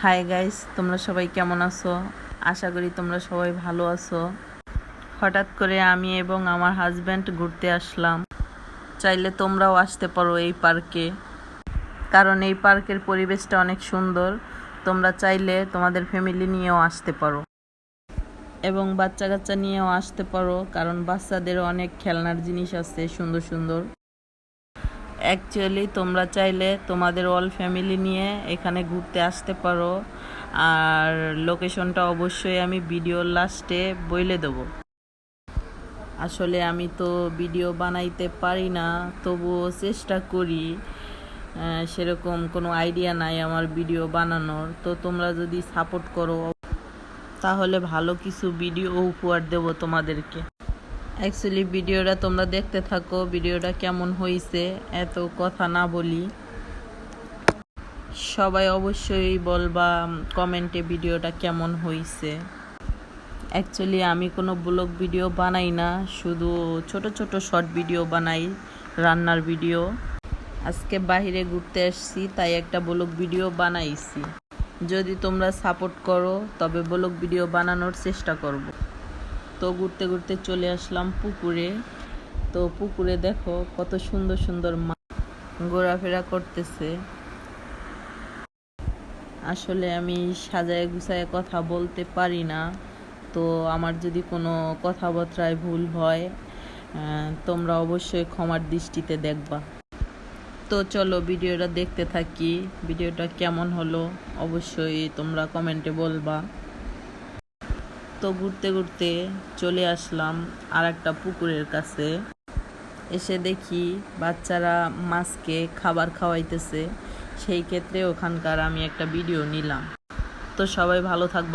Hi guys, তোমরা সবাই কেমন আছো? আশা করি তোমরা সবাই ভালো আছো। হঠাৎ করে আমি এবং আমার হাজব্যান্ড ঘুরতে আসলাম। চাইলে তোমরাও আসতে পারো এই পার্কে, কারণ এই পার্কের পরিবেশটা অনেক সুন্দর। তোমরা চাইলে তোমাদের ফ্যামিলি নিয়েও আসতে পারো এবং বাচ্চা কাচ্চা নিয়েও আসতে পারো, কারণ বাচ্চাদের অনেক খেলনার জিনিস আছে সুন্দর সুন্দর। অ্যাকচুয়ালি তোমরা চাইলে তোমাদের অল ফ্যামিলি নিয়ে এখানে ঘুরতে আসতে পারো। আর লোকেশনটা অবশ্যই আমি ভিডিওর লাস্টে বলে দেবো। আসলে আমি তো ভিডিও বানাইতে পারি না, তবুও চেষ্টা করি। সেরকম কোনো আইডিয়া নাই আমার ভিডিও বানানোর। তো তোমরা যদি সাপোর্ট করো তাহলে ভালো কিছু ভিডিও উপহার দেবো তোমাদেরকে। অ্যাকচুয়ালি ভিডিওটা তোমরা দেখতে থাকো, ভিডিওটা কেমন হয়েছে। এত কথা না বলি, সবাই অবশ্যই বলবা কমেন্টে ভিডিওটা কেমন হয়েছে। অ্যাকচুয়ালি আমি কোনো ব্লগ ভিডিও বানাই না, শুধু ছোট ছোট শর্ট ভিডিও বানাই, রান্নার ভিডিও। আজকে বাইরে ঘুরতে আসছি, তাই একটা ব্লগ ভিডিও বানাইছি। যদি তোমরা সাপোর্ট করো তবে ব্লগ ভিডিও বানানোর চেষ্টা করব। তো ঘুরতে ঘুরতে চলে আসলাম পুকুরে। তো পুকুরে দেখো কত সুন্দর সুন্দর মাছ ঘোরাফেরা করতেছে। আসলে আমি সাজায় গুছায় কথা বলতে পারি না, তো আমার যদি কোনো কথাবার্তায় ভুল হয় তোমরা অবশ্যই ক্ষমার দৃষ্টিতে দেখবা। তো চলো ভিডিওটা দেখতে থাকি। ভিডিওটা কেমন হলো অবশ্যই তোমরা কমেন্টে বলবা। তো ঘুরতে ঘুরতে চলে আসলাম আর একটা পুকুরের কাছে। এসে দেখি বাচ্চারা মাছকে খাবার খাওয়াইতেছে, সেই ক্ষেত্রে ওখানকার আমি একটা ভিডিও নিলাম। তো সবাই ভালো থাকবা।